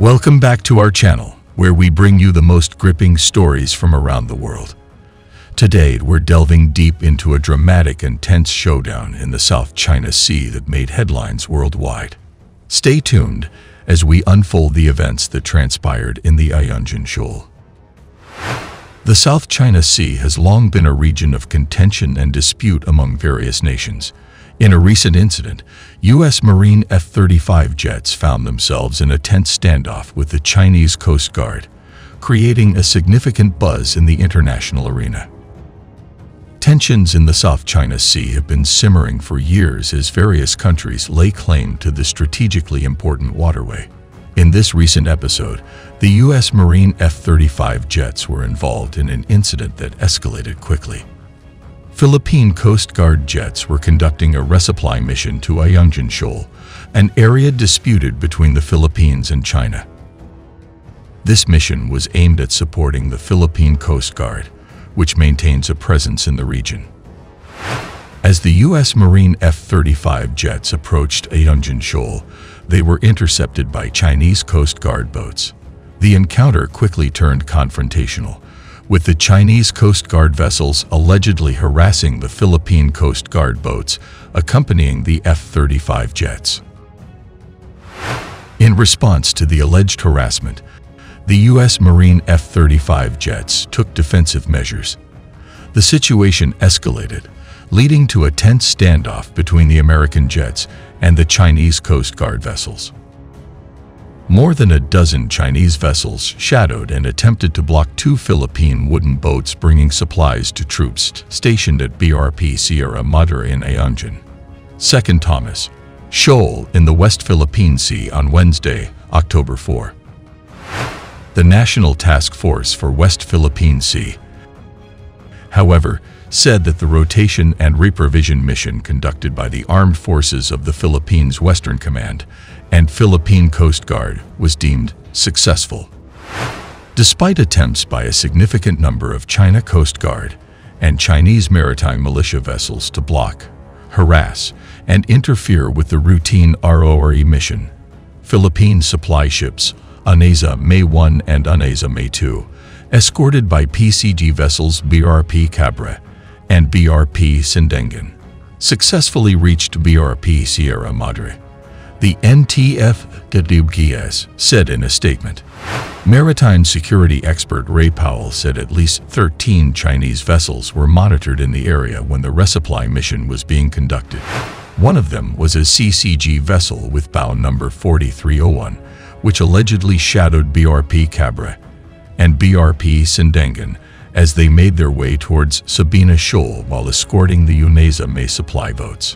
Welcome back to our channel, where we bring you the most gripping stories from around the world. Today, we're delving deep into a dramatic and tense showdown in the South China Sea that made headlines worldwide. Stay tuned as we unfold the events that transpired in the Ayungin Shoal. The South China Sea has long been a region of contention and dispute among various nations. In a recent incident, U.S. Marine F-35 jets found themselves in a tense standoff with the Chinese Coast Guard, creating a significant buzz in the international arena. Tensions in the South China Sea have been simmering for years as various countries lay claim to the strategically important waterway. In this recent episode, the U.S. Marine F-35 jets were involved in an incident that escalated quickly. Philippine Coast Guard jets were conducting a resupply mission to Ayungin Shoal, an area disputed between the Philippines and China. This mission was aimed at supporting the Philippine Coast Guard, which maintains a presence in the region. As the U.S. Marine F-35 jets approached Ayungin Shoal, they were intercepted by Chinese Coast Guard boats. The encounter quickly turned confrontational, with the Chinese Coast Guard vessels allegedly harassing the Philippine Coast Guard boats accompanying the F-35 jets. In response to the alleged harassment, the U.S. Marine F-35 jets took defensive measures. The situation escalated, leading to a tense standoff between the American jets and the Chinese Coast Guard vessels. More than a dozen Chinese vessels shadowed and attempted to block two Philippine wooden boats bringing supplies to troops stationed at BRP Sierra Madre in Ayungin. 2nd Thomas Shoal in the West Philippine Sea on Wednesday, October 4. The National Task Force for West Philippine Sea, however, said that the rotation and reprovision mission conducted by the Armed Forces of the Philippines Western Command and Philippine Coast Guard was deemed successful. Despite attempts by a significant number of China Coast Guard and Chinese maritime militia vessels to block, harass, and interfere with the routine RORE mission, Philippine supply ships Aneza May 1 and Aneza May 2, escorted by PCG vessels BRP Cabre and BRP Sindengan, successfully reached BRP Sierra Madre. The NTF-DWGS said in a statement. Maritime security expert Ray Powell said at least 13 Chinese vessels were monitored in the area when the resupply mission was being conducted. One of them was a CCG vessel with bow number 4301, which allegedly shadowed BRP Cabre and BRP Sindengan as they made their way towards Sabina Shoal while escorting the Aneza May supply boats.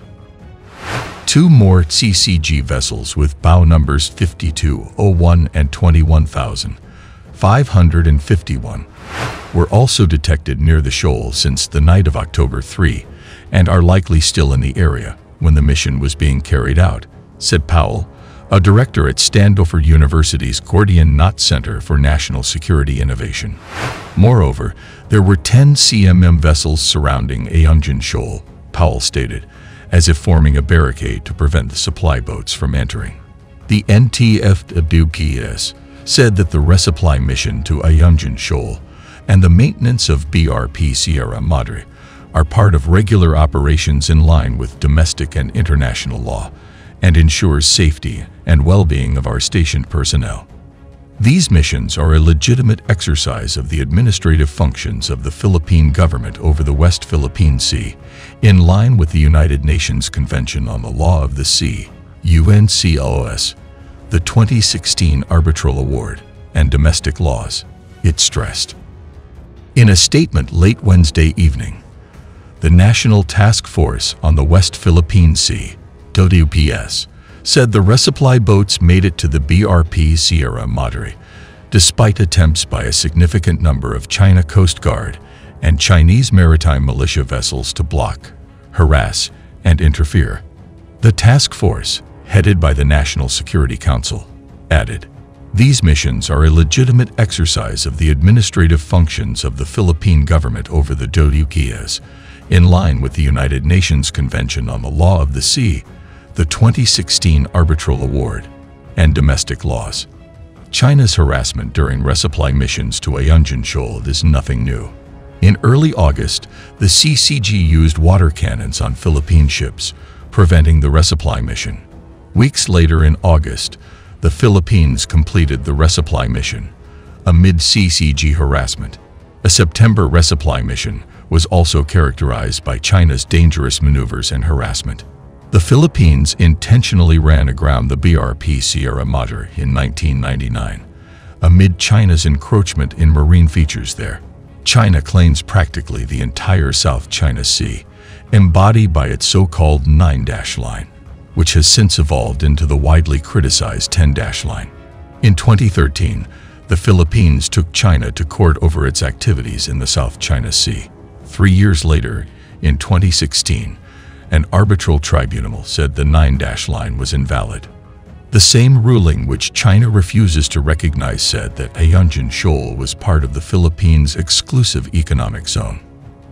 Two more CCG vessels with bow numbers 5201 and 21551 were also detected near the shoal since the night of October 3 and are likely still in the area when the mission was being carried out, said Powell, a director at Stanford University's Gordian Knot Center for National Security Innovation. Moreover, there were 10 CMM vessels surrounding Ayungin Shoal, Powell stated, as if forming a barricade to prevent the supply boats from entering. The NTF-DWGS said that the resupply mission to Ayungin Shoal and the maintenance of BRP Sierra Madre are part of regular operations in line with domestic and international law and ensures safety and well-being of our stationed personnel. These missions are a legitimate exercise of the administrative functions of the Philippine government over the West Philippine Sea, in line with the United Nations Convention on the Law of the Sea, UNCLOS, the 2016 Arbitral Award, and domestic laws, it stressed. In a statement late Wednesday evening, the National Task Force on the West Philippine Sea, WPS, said the resupply boats made it to the BRP Sierra Madre, despite attempts by a significant number of China Coast Guard and Chinese maritime militia vessels to block, harass, and interfere. The task force, headed by the National Security Council, added, "These missions are a legitimate exercise of the administrative functions of the Philippine government over the WPS, in line with the United Nations Convention on the Law of the Sea, the 2016 Arbitral Award, and domestic laws." China's harassment during resupply missions to Ayungin Shoal is nothing new. In early August, the CCG used water cannons on Philippine ships, preventing the resupply mission. Weeks later in August, the Philippines completed the resupply mission, amid CCG harassment. A September resupply mission was also characterized by China's dangerous maneuvers and harassment. The Philippines intentionally ran aground the BRP Sierra Madre in 1999, amid China's encroachment in marine features there. China claims practically the entire South China Sea, embodied by its so-called 9-dash line, which has since evolved into the widely criticized 10-dash line. In 2013, the Philippines took China to court over its activities in the South China Sea. 3 years later, in 2016, an arbitral tribunal said the 9-dash line was invalid. The same ruling which China refuses to recognize said that Ayungin Shoal was part of the Philippines' exclusive economic zone.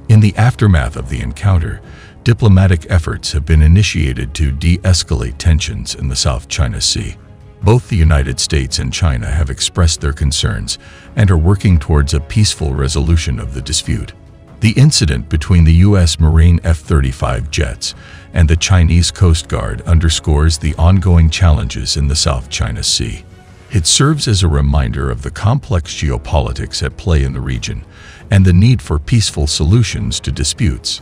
In the aftermath of the encounter, diplomatic efforts have been initiated to de-escalate tensions in the South China Sea. Both the United States and China have expressed their concerns and are working towards a peaceful resolution of the dispute. The incident between the U.S. Marine F-35 jets and the Chinese Coast Guard underscores the ongoing challenges in the South China Sea. It serves as a reminder of the complex geopolitics at play in the region and the need for peaceful solutions to disputes.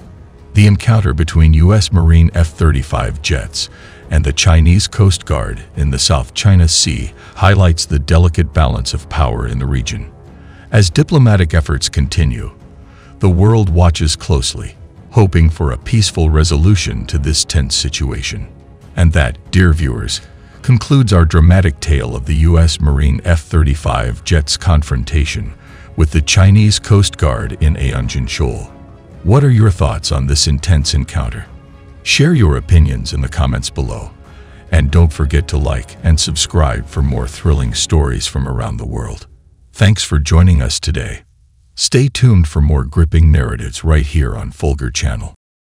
The encounter between U.S. Marine F-35 jets and the Chinese Coast Guard in the South China Sea highlights the delicate balance of power in the region. As diplomatic efforts continue, the world watches closely, hoping for a peaceful resolution to this tense situation. And that, dear viewers, concludes our dramatic tale of the U.S. Marine F-35 jet's confrontation with the Chinese Coast Guard in Ayungin Shoal. What are your thoughts on this intense encounter? Share your opinions in the comments below. And don't forget to like and subscribe for more thrilling stories from around the world. Thanks for joining us today. Stay tuned for more gripping narratives right here on Fulgur channel.